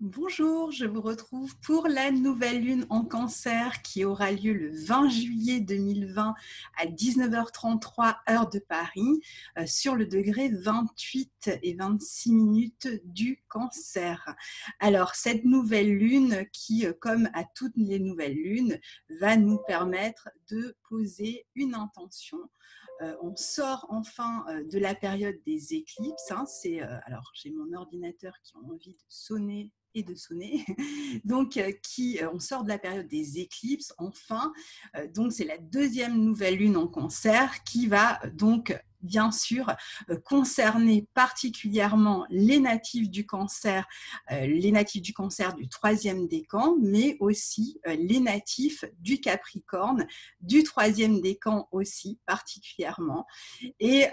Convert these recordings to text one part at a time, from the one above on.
Bonjour, je vous retrouve pour la nouvelle lune en Cancer qui aura lieu le 20 juillet 2020 à 19h33 heure de Paris sur le degré 28 et 26 minutes du Cancer. Alors cette nouvelle lune qui, comme à toutes les nouvelles lunes, va nous permettre de poser une intention. On sort enfin de la période des éclipses. Alors, j'ai mon ordinateur qui a envie de sonner et de sonner. Donc, on sort de la période des éclipses, enfin. Donc, c'est la deuxième nouvelle lune en Cancer qui va donc bien sûr concerner particulièrement les natifs du Cancer, du troisième décan, mais aussi les natifs du Capricorne, du troisième décan aussi particulièrement, et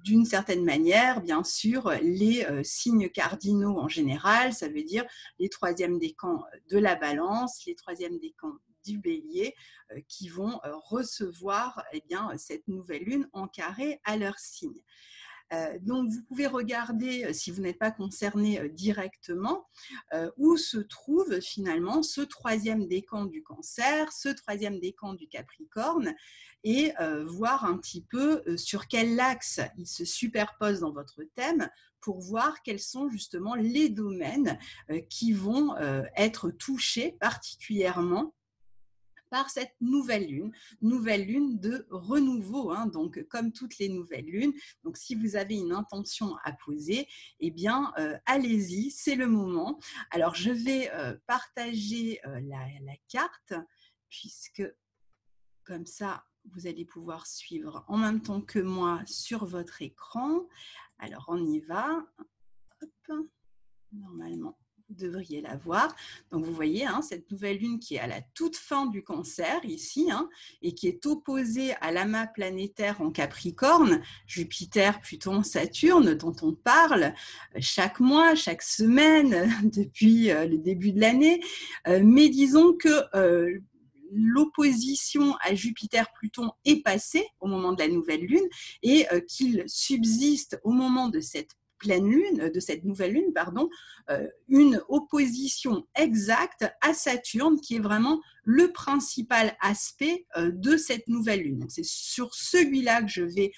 d'une certaine manière, bien sûr, les signes cardinaux en général, ça veut dire les troisièmes décans de la Balance, les troisièmes décans du Bélier, qui vont recevoir cette nouvelle lune en carré à leur signe. Donc, vous pouvez regarder, si vous n'êtes pas concerné directement, où se trouve finalement ce troisième décan du Cancer, ce troisième décan du Capricorne, et voir un petit peu sur quel axe il se superpose dans votre thème pour voir quels sont justement les domaines qui vont être touchés particulièrement par cette nouvelle lune de renouveau, hein, donc comme toutes les nouvelles lunes. Donc si vous avez une intention à poser, eh bien allez-y, c'est le moment. Alors je vais partager la carte, puisque comme ça, vous allez pouvoir suivre en même temps que moi sur votre écran. Alors on y va. Hop. Normalement, vous devriez la voir. Donc, vous voyez, hein, cette nouvelle lune qui est à la toute fin du Cancer ici, hein, et qui est opposée à l'amas planétaire en Capricorne, Jupiter, Pluton, Saturne, dont on parle chaque mois, chaque semaine, depuis le début de l'année. Mais disons que l'opposition à Jupiter-Pluton est passée au moment de la nouvelle lune et qu'il subsiste au moment de cette pleine lune, de cette nouvelle lune, pardon, une opposition exacte à Saturne qui est vraiment le principal aspect de cette nouvelle lune. Donc, c'est sur celui-là que je vais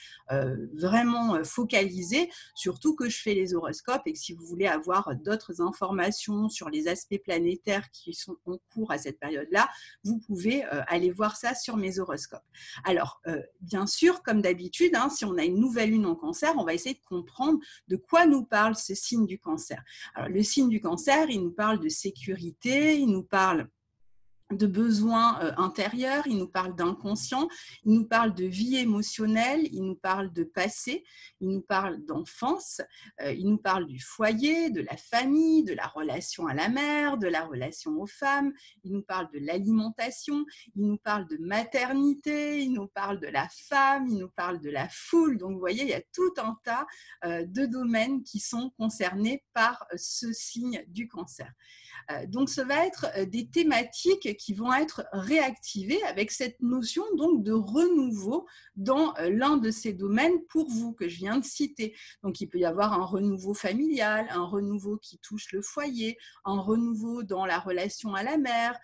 vraiment focaliser, surtout que je fais les horoscopes et que si vous voulez avoir d'autres informations sur les aspects planétaires qui sont en cours à cette période-là, vous pouvez aller voir ça sur mes horoscopes. Alors, bien sûr, comme d'habitude, hein, si on a une nouvelle lune en Cancer, on va essayer de comprendre de quoi nous parle ce signe du Cancer. Alors, le signe du Cancer, il nous parle de sécurité, il nous parle de besoins intérieurs, il nous parle d'inconscient, il nous parle de vie émotionnelle, il nous parle de passé, il nous parle d'enfance, il nous parle du foyer, de la famille, de la relation à la mère, de la relation aux femmes, il nous parle de l'alimentation, il nous parle de maternité, il nous parle de la femme, il nous parle de la foule. Donc vous voyez, il y a tout un tas de domaines qui sont concernés par ce signe du Cancer. Donc, ça va être des thématiques qui vont être réactivées avec cette notion donc de renouveau dans l'un de ces domaines pour vous que je viens de citer. Donc, il peut y avoir un renouveau familial, un renouveau qui touche le foyer, un renouveau dans la relation à la mère,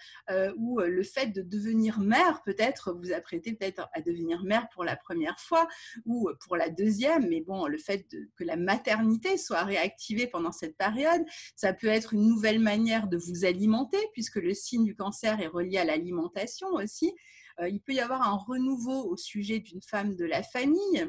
ou le fait de devenir mère, peut-être vous apprêtez peut-être à devenir mère pour la première fois ou pour la deuxième, mais bon, le fait que la maternité soit réactivée pendant cette période, ça peut être une nouvelle manière de vous alimenter, puisque le signe du Cancer est relié à l'alimentation aussi. Il peut y avoir un renouveau au sujet d'une femme de la famille,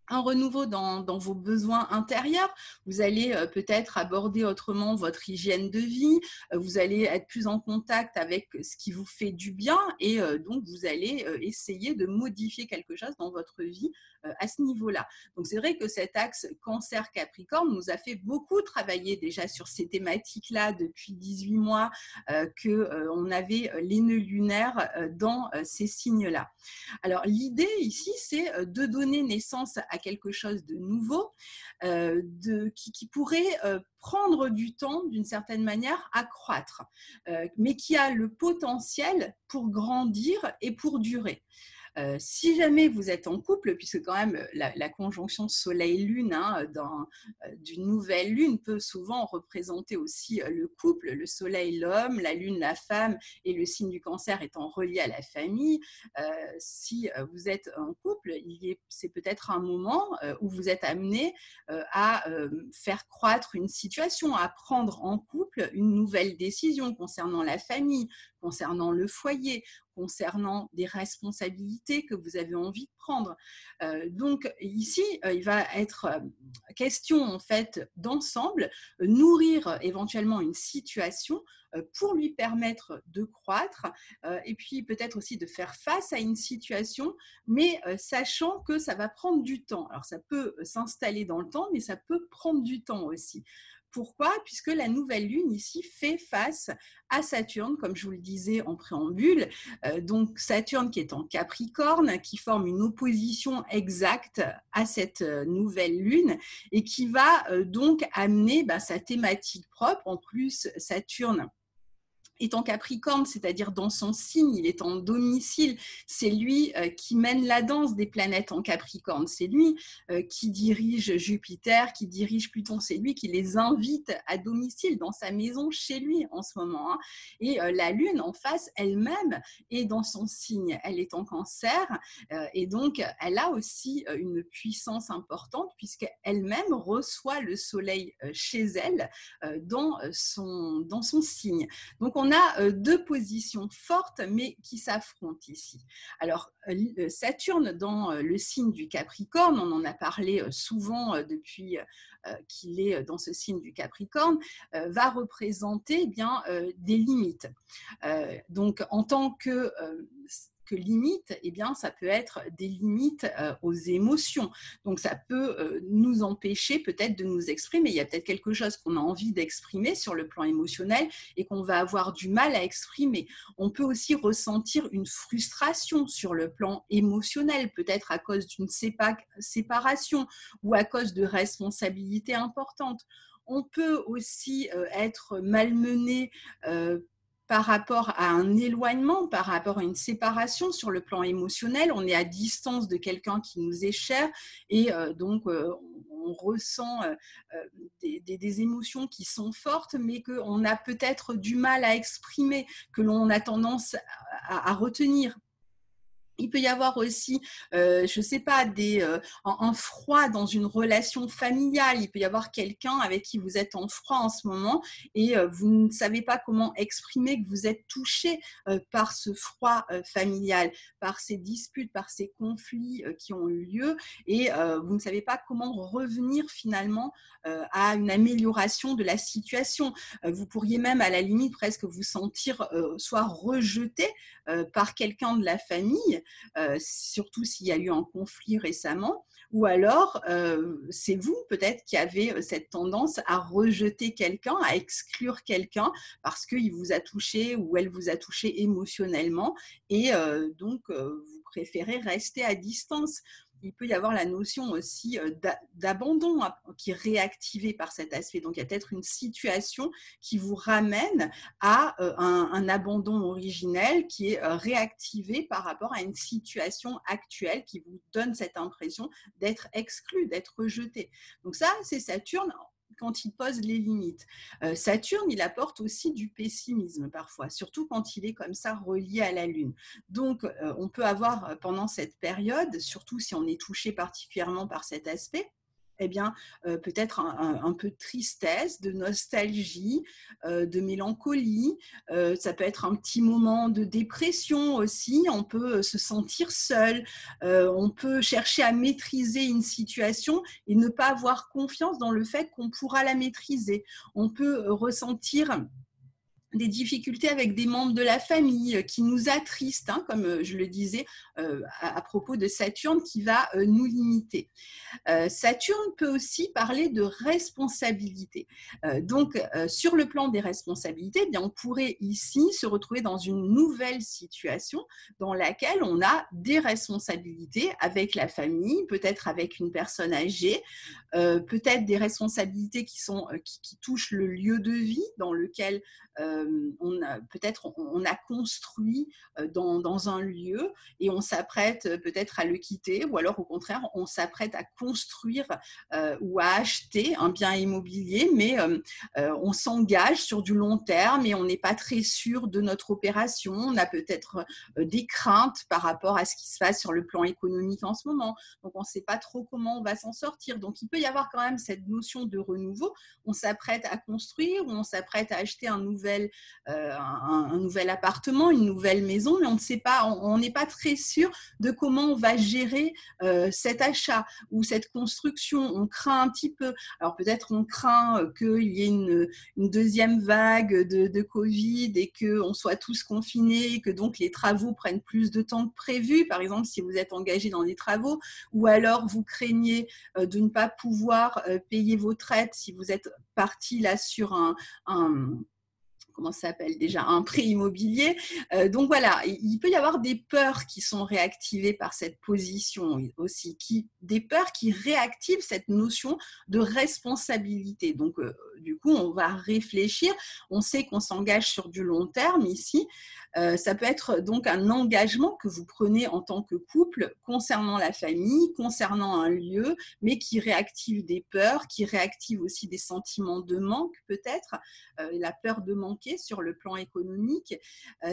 un renouveau dans vos besoins intérieurs. Vous allez peut-être aborder autrement votre hygiène de vie, vous allez être plus en contact avec ce qui vous fait du bien et donc vous allez essayer de modifier quelque chose dans votre vie à ce niveau-là. Donc c'est vrai que cet axe Cancer-Capricorne nous a fait beaucoup travailler déjà sur ces thématiques-là depuis 18 mois qu'on avait les nœuds lunaires dans ces signes-là. Alors, l'idée ici, c'est de donner naissance à quelque chose de nouveau, qui pourrait prendre du temps, d'une certaine manière, à croître, mais qui a le potentiel pour grandir et pour durer. Si jamais vous êtes en couple, puisque quand même la conjonction Soleil-Lune d'une nouvelle lune peut souvent représenter aussi le couple, le Soleil l'homme, la Lune la femme et le signe du Cancer étant relié à la famille. Si vous êtes en couple, c'est peut-être un moment où vous êtes amené à faire croître une situation, à prendre en couple une nouvelle décision concernant la famille, concernant le foyer, concernant des responsabilités que vous avez envie de prendre. Donc ici, il va être question en fait d'ensemble, nourrir éventuellement une situation pour lui permettre de croître et puis peut-être aussi de faire face à une situation, mais sachant que ça va prendre du temps. Alors ça peut s'installer dans le temps, mais ça peut prendre du temps aussi. Pourquoi? Puisque la nouvelle lune ici fait face à Saturne, comme je vous le disais en préambule. Donc Saturne qui est en Capricorne, qui forme une opposition exacte à cette nouvelle lune et qui va donc amener sa thématique propre. En plus, Saturne est en Capricorne, c'est-à-dire dans son signe, il est en domicile, c'est lui qui mène la danse des planètes en Capricorne, c'est lui qui dirige Jupiter, qui dirige Pluton, c'est lui qui les invite à domicile dans sa maison chez lui en ce moment. Et la Lune en face, elle-même, est dans son signe, elle est en Cancer et donc elle a aussi une puissance importante puisqu'elle-même reçoit le Soleil chez elle dans son signe. Donc on a deux positions fortes, mais qui s'affrontent ici. Alors, Saturne, dans le signe du Capricorne, on en a parlé souvent depuis qu'il est dans ce signe du Capricorne, va représenter des limites. Donc, en tant que limite, ça peut être des limites aux émotions. Donc, ça peut nous empêcher peut-être de nous exprimer. Il y a peut-être quelque chose qu'on a envie d'exprimer sur le plan émotionnel et qu'on va avoir du mal à exprimer. On peut aussi ressentir une frustration sur le plan émotionnel, peut-être à cause d'une séparation ou à cause de responsabilités importantes. On peut aussi être malmené par rapport à un éloignement, par rapport à une séparation sur le plan émotionnel. On est à distance de quelqu'un qui nous est cher et donc on ressent des émotions qui sont fortes, mais qu'on a peut-être du mal à exprimer, que l'on a tendance à retenir. Il peut y avoir aussi, je ne sais pas, un froid dans une relation familiale. Il peut y avoir quelqu'un avec qui vous êtes en froid en ce moment et vous ne savez pas comment exprimer que vous êtes touché par ce froid familial, par ces disputes, par ces conflits qui ont eu lieu et vous ne savez pas comment revenir finalement à une amélioration de la situation. Vous pourriez même à la limite presque vous sentir soit rejeté par quelqu'un de la famille, surtout s'il y a eu un conflit récemment, ou alors c'est vous peut-être qui avez cette tendance à rejeter quelqu'un, à exclure quelqu'un parce qu'il vous a touché ou elle vous a touché émotionnellement et donc vous préférez rester à distance. Il peut y avoir la notion aussi d'abandon qui est réactivée par cet aspect. Donc, il y a peut-être une situation qui vous ramène à un abandon originel qui est réactivé par rapport à une situation actuelle qui vous donne cette impression d'être exclu, d'être rejeté. Donc ça, c'est Saturne quand il pose les limites. Saturne, il apporte aussi du pessimisme parfois, surtout quand il est comme ça relié à la Lune. Donc, on peut avoir pendant cette période, surtout si on est touché particulièrement par cet aspect, peut-être un peu de tristesse, de nostalgie, de mélancolie. Ça peut être un petit moment de dépression aussi. On peut se sentir seul. On peut chercher à maîtriser une situation et ne pas avoir confiance dans le fait qu'on pourra la maîtriser. On peut ressentir des difficultés avec des membres de la famille qui nous attristent, comme je le disais à propos de Saturne qui va nous limiter. Saturne peut aussi parler de responsabilité. Donc, sur le plan des responsabilités, on pourrait ici se retrouver dans une nouvelle situation dans laquelle on a des responsabilités avec la famille, peut-être avec une personne âgée, peut-être des responsabilités qui touchent le lieu de vie dans lequel peut-être on a construit dans un lieu et on s'apprête peut-être à le quitter, ou alors au contraire, on s'apprête à construire ou à acheter un bien immobilier, mais on s'engage sur du long terme et on n'est pas très sûr de notre opération. On a peut-être des craintes par rapport à ce qui se passe sur le plan économique en ce moment. Donc, on ne sait pas trop comment on va s'en sortir. Donc, il peut y avoir quand même cette notion de renouveau. On s'apprête à construire ou on s'apprête à acheter un nouvel appartement, une nouvelle maison, mais on ne sait pas, on n'est pas très sûr de comment on va gérer cet achat ou cette construction. On craint un petit peu. Alors, peut-être on craint qu'il y ait une deuxième vague de Covid et qu'on soit tous confinés, que donc les travaux prennent plus de temps que prévu, par exemple si vous êtes engagé dans des travaux, ou alors vous craignez de ne pas pouvoir payer vos traites si vous êtes parti là sur un comment ça s'appelle déjà, un prêt immobilier. Donc voilà, il peut y avoir des peurs qui sont réactivées par cette position aussi, des peurs qui réactivent cette notion de responsabilité. Donc du coup, on va réfléchir, on sait qu'on s'engage sur du long terme ici. Ça peut être donc un engagement que vous prenez en tant que couple concernant la famille, concernant un lieu, mais qui réactive des peurs, qui réactive aussi des sentiments de manque peut-être, la peur de manquer sur le plan économique.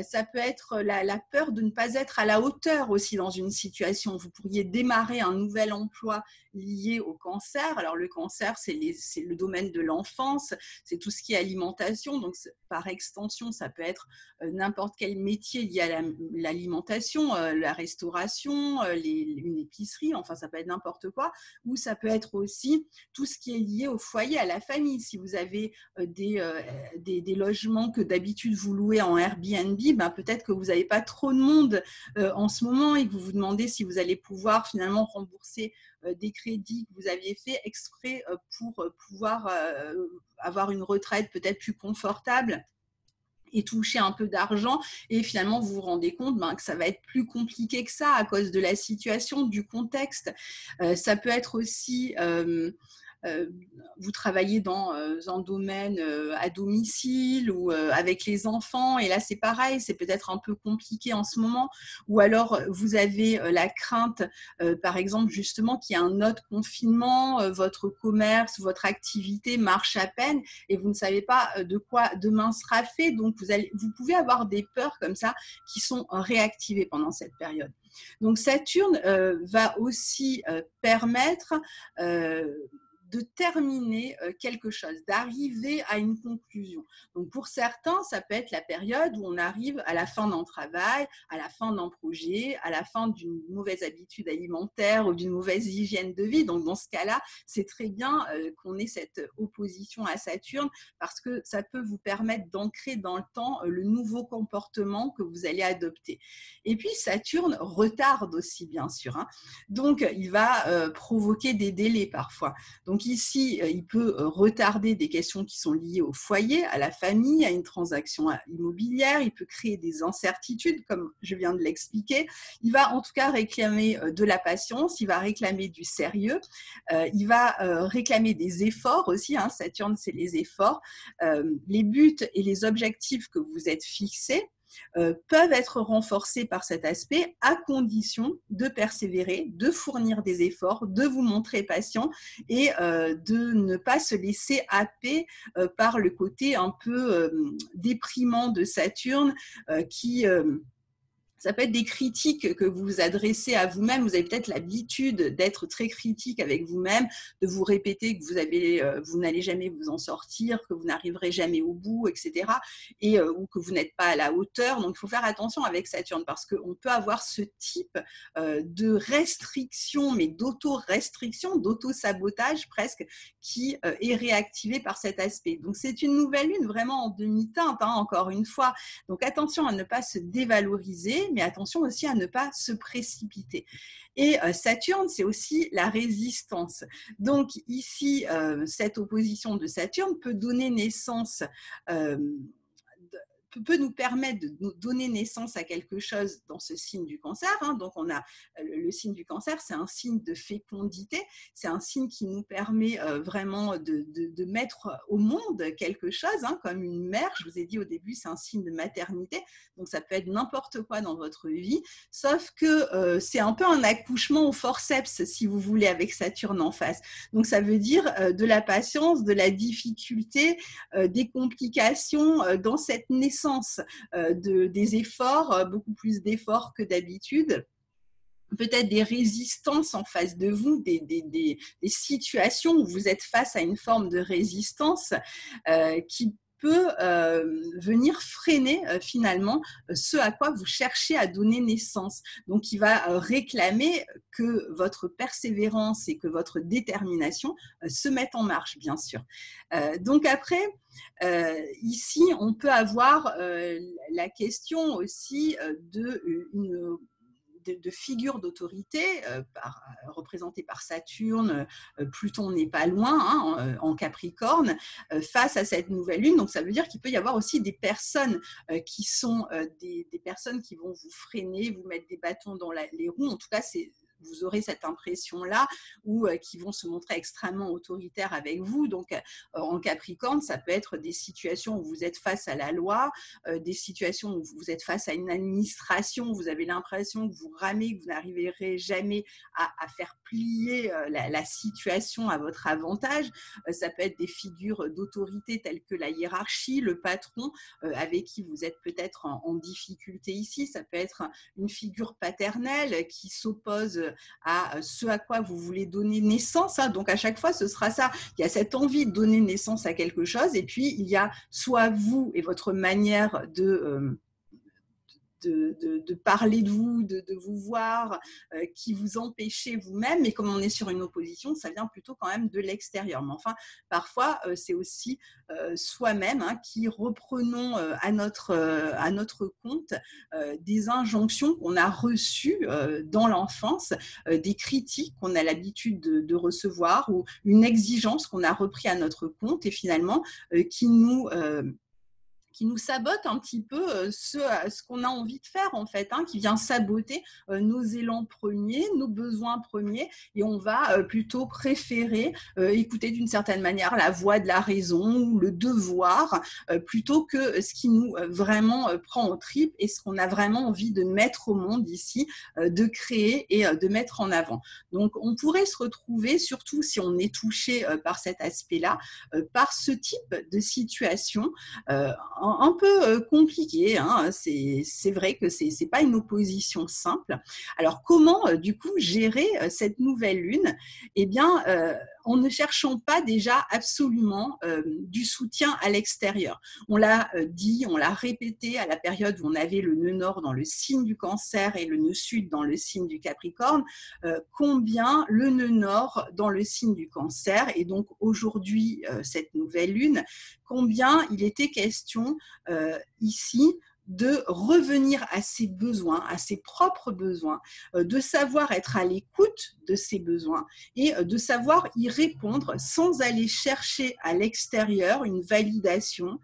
Ça peut être la peur de ne pas être à la hauteur aussi dans une situation. Vous pourriez démarrer un nouvel emploi lié au cancer. Alors le cancer, c'est le domaine de l'enfance, c'est tout ce qui est alimentation. Donc par extension, ça peut être n'importe quel métier lié à l'alimentation, la restauration, une épicerie, enfin ça peut être n'importe quoi. Ou ça peut être aussi tout ce qui est lié au foyer, à la famille. Si vous avez des logements que d'habitude vous louez en Airbnb, ben peut-être que vous n'avez pas trop de monde en ce moment et que vous vous demandez si vous allez pouvoir finalement rembourser des crédits que vous aviez fait exprès pour pouvoir avoir une retraite peut-être plus confortable et toucher un peu d'argent, et finalement vous vous rendez compte que ça va être plus compliqué que ça à cause de la situation, du contexte. Ça peut être aussi vous travaillez dans un domaine à domicile ou avec les enfants, et là c'est pareil, c'est peut-être un peu compliqué en ce moment, ou alors vous avez la crainte par exemple justement qu'il y ait un autre confinement, votre commerce, votre activité marche à peine et vous ne savez pas de quoi demain sera fait, donc vous pouvez avoir des peurs comme ça qui sont réactivées pendant cette période. Donc Saturne va aussi permettre de terminer quelque chose, d'arriver à une conclusion. Donc pour certains, ça peut être la période où on arrive à la fin d'un travail, à la fin d'un projet, à la fin d'une mauvaise habitude alimentaire ou d'une mauvaise hygiène de vie. Donc dans ce cas-là, c'est très bien qu'on ait cette opposition à Saturne parce que ça peut vous permettre d'ancrer dans le temps le nouveau comportement que vous allez adopter. Et puis Saturne retarde aussi, bien sûr. Donc il va provoquer des délais parfois. Donc ici, il peut retarder des questions qui sont liées au foyer, à la famille, à une transaction immobilière. Il peut créer des incertitudes, comme je viens de l'expliquer. Il va en tout cas réclamer de la patience, il va réclamer du sérieux, il va réclamer des efforts aussi. Saturne, c'est les efforts. Les buts et les objectifs que vous êtes fixés peuvent être renforcés par cet aspect à condition de persévérer, de fournir des efforts, de vous montrer patient et de ne pas se laisser happer par le côté un peu déprimant de Saturne qui ça peut être des critiques que vous vous adressez à vous-même. Vous avez peut-être l'habitude d'être très critique avec vous-même, de vous répéter que vous n'allez jamais vous en sortir, que vous n'arriverez jamais au bout, etc. Ou que vous n'êtes pas à la hauteur. Donc, il faut faire attention avec Saturne parce qu'on peut avoir ce type de restriction, mais d'auto-restriction, d'auto-sabotage presque, qui est réactivé par cet aspect. Donc, c'est une nouvelle lune vraiment en demi-teinte, encore une fois. Donc, attention à ne pas se dévaloriser, mais attention aussi à ne pas se précipiter. Et Saturne, c'est aussi la résistance. Donc ici, cette opposition de Saturne peut donner naissance peut nous permettre de nous donner naissance à quelque chose dans ce signe du cancer. Donc, on a le signe du cancer, c'est un signe de fécondité, c'est un signe qui nous permet vraiment de mettre au monde quelque chose, comme une mère. Je vous ai dit au début, c'est un signe de maternité, donc ça peut être n'importe quoi dans votre vie, sauf que c'est un peu un accouchement au forceps, si vous voulez, avec Saturne en face. Donc, ça veut dire de la patience, de la difficulté, des complications dans cette naissance, des efforts, beaucoup plus d'efforts que d'habitude, peut-être des résistances en face de vous, des situations où vous êtes face à une forme de résistance qui peut venir freiner finalement ce à quoi vous cherchez à donner naissance. Donc, il va réclamer que votre persévérance et que votre détermination se mettent en marche, bien sûr. Donc après, ici, on peut avoir la question aussi de figures d'autorité représentées par Saturne. Pluton n'est pas loin, en Capricorne, face à cette nouvelle lune. Donc, ça veut dire qu'il peut y avoir aussi des personnes qui sont des personnes qui vont vous freiner, vous mettre des bâtons dans les roues. En tout cas, vous aurez cette impression-là, ou qui vont se montrer extrêmement autoritaires avec vous. Donc, en Capricorne, ça peut être des situations où vous êtes face à la loi, des situations où vous êtes face à une administration, où vous avez l'impression que vous ramez, que vous n'arriverez jamais à faire plier la situation à votre avantage. Ça peut être des figures d'autorité telles que la hiérarchie, le patron, avec qui vous êtes peut-être en difficulté ici. Ça peut être une figure paternelle qui s'oppose à ce à quoi vous voulez donner naissance. Donc, à chaque fois, ce sera ça. Il y a cette envie de donner naissance à quelque chose, et puis il y a soit vous et votre manière de parler de vous, de vous voir, qui vous empêchez vous-même. Mais comme on est sur une opposition, ça vient plutôt quand même de l'extérieur. Mais enfin, parfois, c'est aussi soi-même qui reprenons à notre compte des injonctions qu'on a reçues dans l'enfance, des critiques qu'on a l'habitude de recevoir, ou une exigence qu'on a repris à notre compte, et finalement qui nous sabote un petit peu ce qu'on a envie de faire, en fait, qui vient saboter nos élans premiers, nos besoins premiers, et on va plutôt préférer écouter d'une certaine manière la voix de la raison ou le devoir, plutôt que ce qui nous vraiment prend aux tripes et ce qu'on a vraiment envie de mettre au monde ici, de créer et de mettre en avant. Donc, on pourrait se retrouver, surtout si on est touché par cet aspect-là, par ce type de situation un peu compliqué. C'est vrai que ce n'est pas une opposition simple. Alors, comment, du coup, gérer cette nouvelle lune? Eh bien, en ne cherchant pas déjà absolument du soutien à l'extérieur. On l'a dit, on l'a répété à la période où on avait le nœud nord dans le signe du Cancer et le nœud sud dans le signe du Capricorne, combien le nœud nord dans le signe du Cancer, et donc aujourd'hui cette nouvelle lune, combien il était question ici de revenir à ses besoins, à ses propres besoins, de savoir être à l'écoute de ses besoins et de savoir y répondre sans aller chercher à l'extérieur une validation,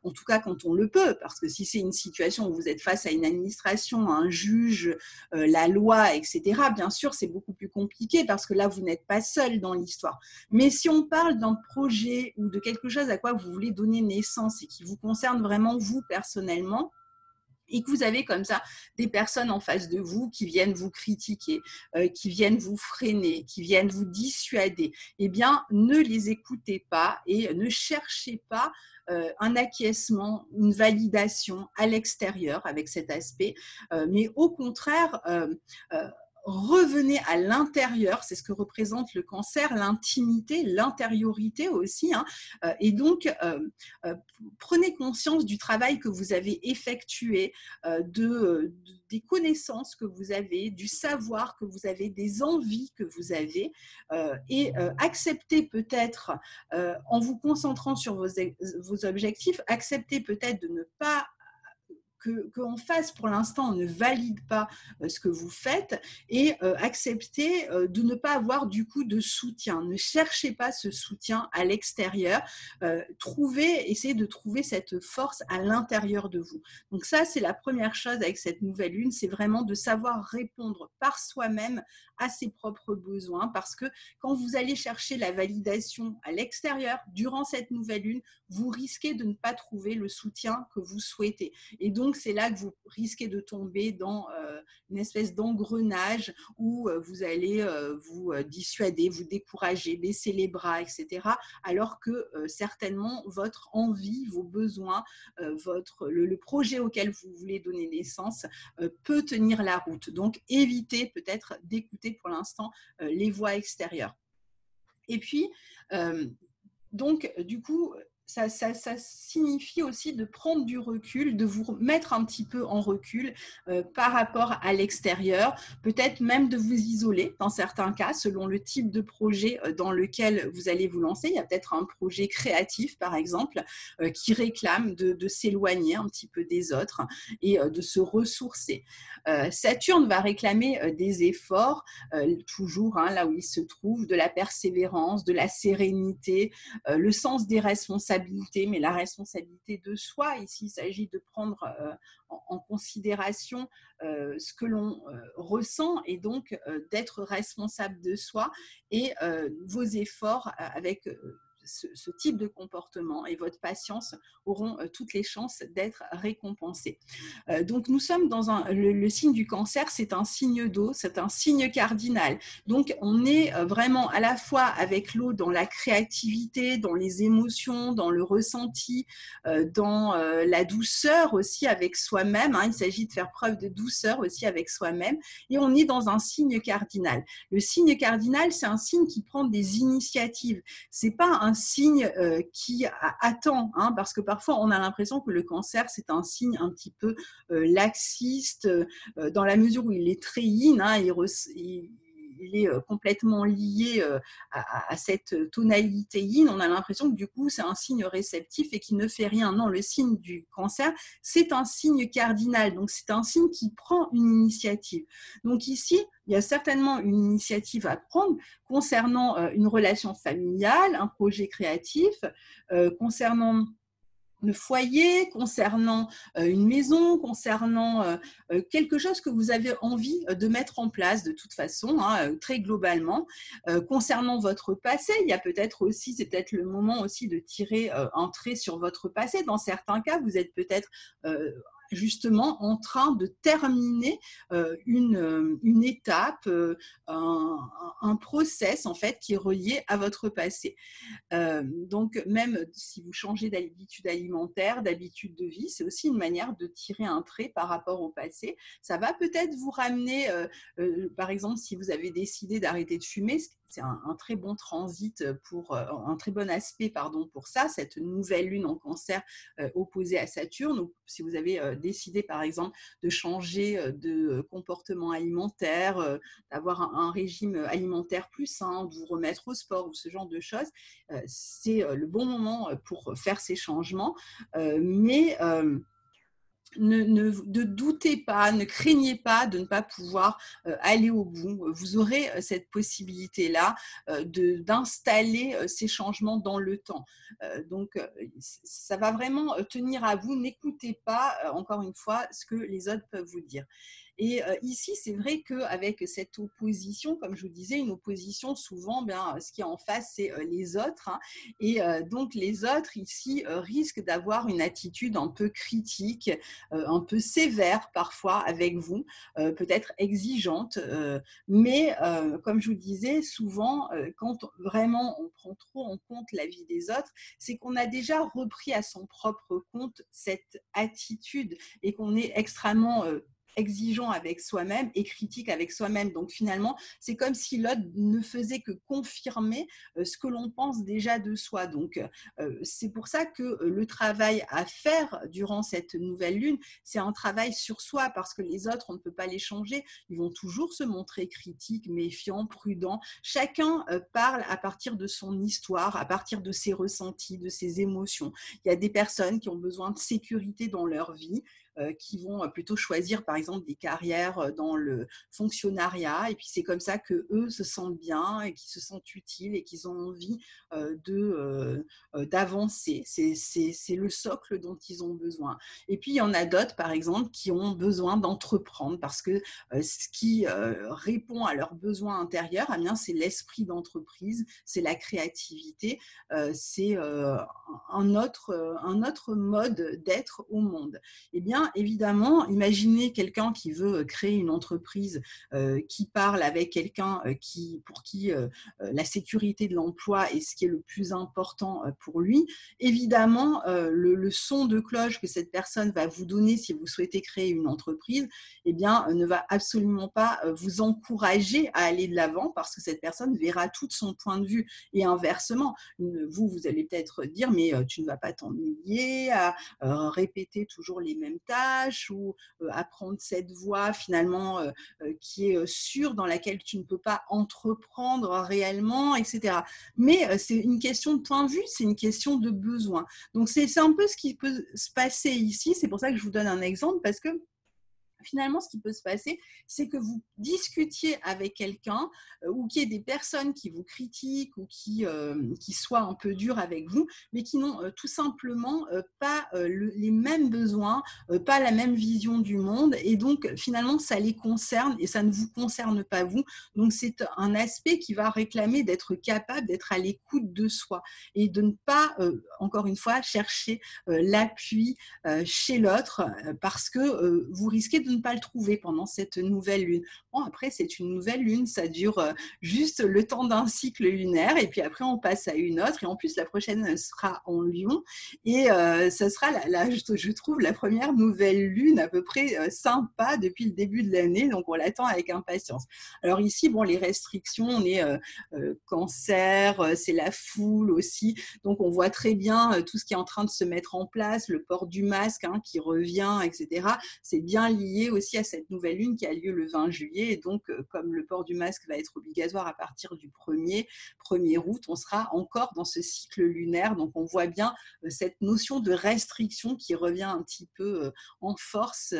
en tout cas quand on le peut, parce que si c'est une situation où vous êtes face à une administration, un juge, la loi, etc., bien sûr, c'est beaucoup plus compliqué parce que là, vous n'êtes pas seul dans l'histoire. Mais si on parle d'un projet ou de quelque chose à quoi vous voulez donner naissance et qui vous concerne vraiment vous personnellement, et que vous avez comme ça des personnes en face de vous qui viennent vous critiquer, qui viennent vous freiner, qui viennent vous dissuader, eh bien, ne les écoutez pas et ne cherchez pas un acquiescement, une validation à l'extérieur avec cet aspect, mais au contraire, revenez à l'intérieur, c'est ce que représente le Cancer, l'intimité, l'intériorité aussi, et donc prenez conscience du travail que vous avez effectué, des connaissances que vous avez, du savoir que vous avez, des envies que vous avez, et acceptez peut-être, en vous concentrant sur vos objectifs, acceptez peut-être de ne pas qu'en face, pour l'instant, on ne valide pas ce que vous faites, et accepter de ne pas avoir du coup de soutien. Ne cherchez pas ce soutien à l'extérieur. Essayez de trouver cette force à l'intérieur de vous. Donc ça, c'est la première chose avec cette nouvelle lune, c'est vraiment de savoir répondre par soi-même à ses propres besoins, parce que quand vous allez chercher la validation à l'extérieur durant cette nouvelle lune, vous risquez de ne pas trouver le soutien que vous souhaitez. Et donc, c'est là que vous risquez de tomber dans une espèce d'engrenage où vous allez vous dissuader, vous décourager, baisser les bras, etc. Alors que certainement, votre envie, vos besoins, le projet auquel vous voulez donner naissance peut tenir la route. Donc, évitez peut-être d'écouter pour l'instant les voix extérieures. Et puis, donc, du coup, ça signifie aussi de prendre du recul, de vous mettre un petit peu en recul par rapport à l'extérieur, peut-être même de vous isoler dans certains cas, selon le type de projet dans lequel vous allez vous lancer. Il y a peut-être un projet créatif, par exemple, qui réclame de s'éloigner un petit peu des autres et de se ressourcer. Saturne va réclamer des efforts, toujours là où il se trouve, de la persévérance, de la sérénité, le sens des responsabilités, mais la responsabilité de soi. Ici, il s'agit de prendre en considération ce que l'on ressent, et donc d'être responsable de soi, et vos efforts avec ce type de comportement et votre patience auront toutes les chances d'être récompensées. Donc, nous sommes dans le signe du Cancer, c'est un signe d'eau, c'est un signe cardinal. Donc, on est vraiment à la fois avec l'eau dans la créativité, dans les émotions, dans le ressenti, dans la douceur aussi avec soi-même. Il s'agit de faire preuve de douceur aussi avec soi-même. Et on est dans un signe cardinal. Le signe cardinal, c'est un signe qui prend des initiatives. C'est pas un signe qui attend, parce que parfois on a l'impression que le Cancer, c'est un signe un petit peu laxiste, dans la mesure où il est très yin, il est complètement lié à cette tonalité yin. On a l'impression que du coup, c'est un signe réceptif et qui ne fait rien. Non, le signe du Cancer, c'est un signe cardinal. Donc, c'est un signe qui prend une initiative. Donc, ici, il y a certainement une initiative à prendre concernant une relation familiale, un projet créatif, concernant le foyer, concernant une maison, concernant quelque chose que vous avez envie de mettre en place de toute façon, très globalement. Concernant votre passé, il y a peut-être aussi, c'est peut-être le moment aussi de tirer un trait sur votre passé. Dans certains cas, vous êtes peut-être justement en train de terminer une étape, un process en fait qui est relié à votre passé. Donc, même si vous changez d'habitude alimentaire, d'habitude de vie, c'est aussi une manière de tirer un trait par rapport au passé. Ça va peut-être vous ramener, par exemple, si vous avez décidé d'arrêter de fumer, c'est un très bon transit un très bon aspect, pour ça, cette nouvelle lune en Cancer opposée à Saturne. Ou si vous avez décidé, par exemple, de changer de comportement alimentaire, d'avoir un régime alimentaire plus sain, de vous remettre au sport ou ce genre de choses, c'est le bon moment pour faire ces changements, mais ne doutez pas, ne craignez pas de ne pas pouvoir aller au bout. Vous aurez cette possibilité-là d'installer ces changements dans le temps. Donc, ça va vraiment tenir à vous. N'écoutez pas, encore une fois, ce que les autres peuvent vous dire. Et ici, c'est vrai qu'avec cette opposition, comme je vous disais, une opposition, souvent, ce qui est en face, c'est les autres. Et donc, les autres, ici, risquent d'avoir une attitude un peu critique, un peu sévère parfois avec vous, peut-être exigeante. Mais comme je vous disais, souvent, quand vraiment on prend trop en compte la vie des autres, c'est qu'on a déjà repris à son propre compte cette attitude et qu'on est extrêmement exigeant avec soi-même et critique avec soi-même. Donc finalement, c'est comme si l'autre ne faisait que confirmer ce que l'on pense déjà de soi. Donc c'est pour ça que le travail à faire durant cette nouvelle lune, c'est un travail sur soi parce que les autres, on ne peut pas les changer. Ils vont toujours se montrer critiques, méfiants, prudents. Chacun parle à partir de son histoire, à partir de ses ressentis, de ses émotions. Il y a des personnes qui ont besoin de sécurité dans leur vie, qui vont plutôt choisir par exemple des carrières dans le fonctionnariat et puis c'est comme ça que eux se sentent bien et qu'ils se sentent utiles et qu'ils ont envie d'avancer. C'est le socle dont ils ont besoin. Et puis il y en a d'autres par exemple qui ont besoin d'entreprendre parce que ce qui répond à leurs besoins intérieurs, eh bien, c'est l'esprit d'entreprise, c'est la créativité, c'est un autre mode d'être au monde. Eh bien, évidemment, imaginez quelqu'un qui veut créer une entreprise, qui parle avec quelqu'un pour qui la sécurité de l'emploi est ce qui est le plus important pour lui. Évidemment, le son de cloche que cette personne va vous donner si vous souhaitez créer une entreprise, eh bien, ne va absolument pas vous encourager à aller de l'avant parce que cette personne verra tout de son point de vue. Et inversement, vous allez peut-être dire, mais tu ne vas pas t'ennuyer à répéter toujours les mêmes tâches ou apprendre cette voie finalement qui est sûre, dans laquelle tu ne peux pas entreprendre réellement, etc. Mais c'est une question de point de vue, c'est une question de besoin. Donc c'est un peu ce qui peut se passer ici. C'est pour ça que je vous donne un exemple parce que finalement, ce qui peut se passer, c'est que vous discutiez avec quelqu'un ou qu'il y ait des personnes qui vous critiquent ou qui soient un peu dures avec vous, mais qui n'ont tout simplement pas les mêmes besoins, pas la même vision du monde. Et donc, finalement, ça les concerne et ça ne vous concerne pas vous. Donc, c'est un aspect qui va réclamer d'être capable d'être à l'écoute de soi et de ne pas, encore une fois, chercher l'appui chez l'autre parce que vous risquez de ne pas le trouver pendant cette nouvelle lune. Bon, après, c'est une nouvelle lune, ça dure juste le temps d'un cycle lunaire et puis après, on passe à une autre et en plus, la prochaine sera en Lion et ça sera, je trouve, la première nouvelle lune à peu près sympa depuis le début de l'année, donc on l'attend avec impatience. Alors ici, bon, les restrictions, on est cancer, c'est la foule aussi, donc on voit très bien tout ce qui est en train de se mettre en place, le port du masque qui revient, etc. C'est bien lié aussi à cette nouvelle lune qui a lieu le 20 juillet. Et donc, comme le port du masque va être obligatoire à partir du 1er août, on sera encore dans ce cycle lunaire. Donc, on voit bien cette notion de restriction qui revient un petit peu en force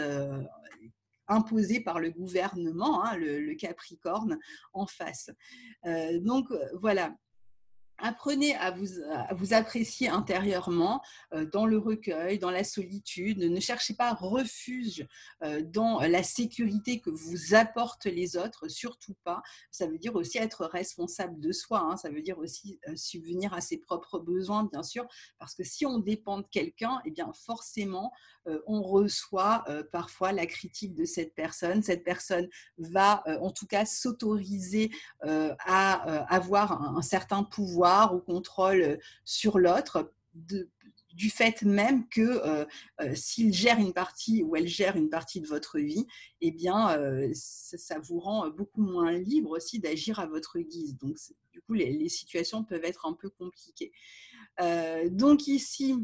imposée par le gouvernement, le Capricorne en face. Donc, voilà. Apprenez à vous apprécier intérieurement, dans le recueil, dans la solitude. Ne cherchez pas refuge dans la sécurité que vous apportent les autres, surtout pas. Ça veut dire aussi être responsable de soi, ça veut dire aussi subvenir à ses propres besoins, bien sûr, parce que si on dépend de quelqu'un, eh bien forcément, on reçoit parfois la critique de cette personne. Cette personne va en tout cas s'autoriser à avoir un certain pouvoir ou contrôle sur l'autre, du fait même que s'il gère une partie ou elle gère une partie de votre vie, eh bien, ça vous rend beaucoup moins libre aussi d'agir à votre guise. Donc, du coup, les situations peuvent être un peu compliquées. Donc ici,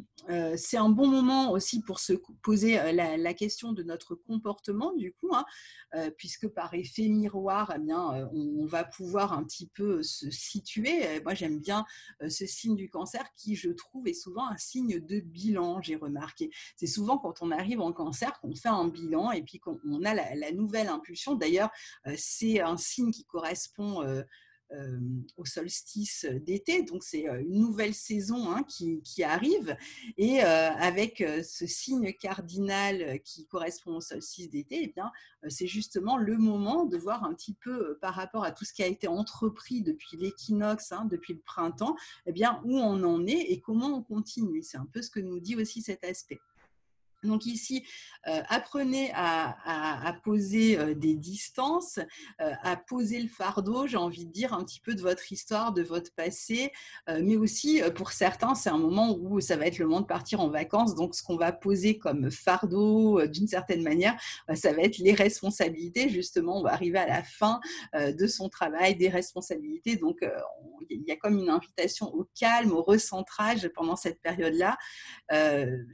c'est un bon moment aussi pour se poser la question de notre comportement, du coup, puisque par effet miroir, eh bien, on va pouvoir un petit peu se situer. Moi, j'aime bien ce signe du cancer qui, je trouve, est souvent un signe de bilan, j'ai remarqué. C'est souvent quand on arrive en cancer qu'on fait un bilan et puis qu'on a la nouvelle impulsion. D'ailleurs, c'est un signe qui correspond au solstice d'été, donc c'est une nouvelle saison qui arrive et avec ce signe cardinal qui correspond au solstice d'été, eh bien, c'est justement le moment de voir un petit peu par rapport à tout ce qui a été entrepris depuis l'équinoxe, depuis le printemps, eh bien, où on en est et comment on continue. C'est un peu ce que nous dit aussi cet aspect. Donc ici, apprenez à poser des distances, à poser le fardeau, j'ai envie de dire, un petit peu de votre histoire, de votre passé, mais aussi pour certains, c'est un moment où ça va être le moment de partir en vacances. Donc ce qu'on va poser comme fardeau, d'une certaine manière, ça va être les responsabilités. Justement, on va arriver à la fin de son travail, des responsabilités. Donc il y a comme une invitation au calme, au recentrage pendant cette période-là.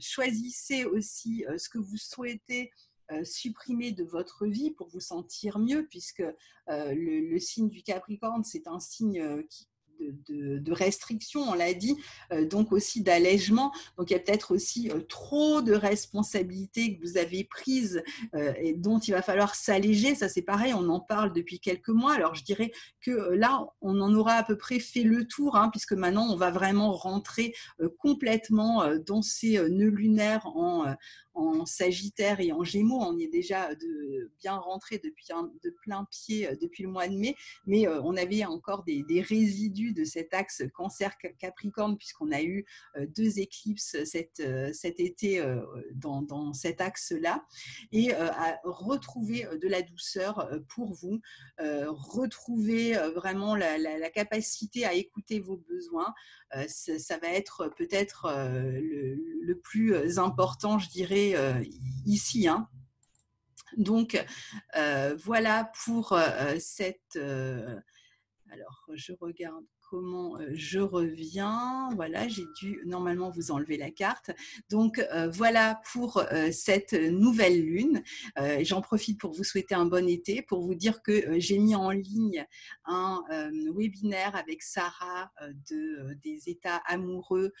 Choisissez aussi ce que vous souhaitez supprimer de votre vie pour vous sentir mieux, puisque le signe du Capricorne, c'est un signe de restriction, on l'a dit, donc aussi d'allègement. Donc il y a peut-être aussi trop de responsabilités que vous avez prises et dont il va falloir s'alléger. Ça c'est pareil, on en parle depuis quelques mois. Alors je dirais que là, on en aura à peu près fait le tour, hein, puisque maintenant on va vraiment rentrer complètement dans ces nœuds lunaires en Sagittaire et en Gémeaux. On y est déjà bien rentré de plein pied depuis le mois de mai, mais on avait encore des résidus de cet axe Cancer-Capricorne, puisqu'on a eu deux éclipses cet été dans cet axe-là, et à retrouver de la douceur pour vous, retrouver vraiment la capacité à écouter vos besoins. Ça va être peut-être le plus important, je dirais, ici, hein. Donc, voilà pour cette... alors, je regarde comment je reviens. Voilà, j'ai dû normalement vous enlever la carte. Donc, voilà pour cette nouvelle lune. J'en profite pour vous souhaiter un bon été, pour vous dire que j'ai mis en ligne un webinaire avec Sarah des états amoureux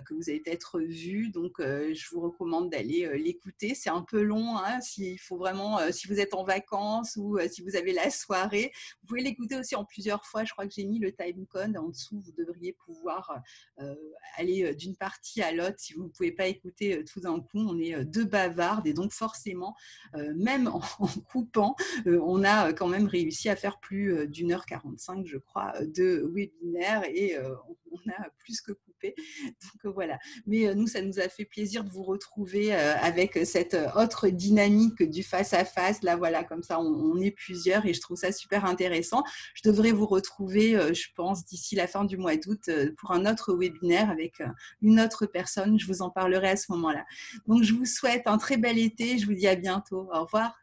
que vous avez peut-être vu. Donc, je vous recommande d'aller l'écouter. C'est un peu long, hein, s'il faut vraiment, si vous êtes en vacances ou si vous avez la soirée. Vous pouvez l'écouter aussi en plusieurs fois. Je crois que j'ai mis le timecode en dessous. Vous devriez pouvoir aller d'une partie à l'autre. Si vous ne pouvez pas écouter tout d'un coup, on est deux bavardes et donc forcément, même en coupant, on a quand même réussi à faire plus d'1h45, je crois, de webinaire et on a plus que coupé. Donc voilà. Mais nous, ça nous a fait plaisir de vous retrouver avec cette autre dynamique du face-à-face. Là, voilà, comme ça, on est plusieurs et je trouve ça super intéressant. Je devrais vous retrouver, je pense, d'ici la fin du mois d'août pour un autre webinaire avec une autre personne. Je vous en parlerai à ce moment-là. Donc, je vous souhaite un très bel été. Je vous dis à bientôt. Au revoir.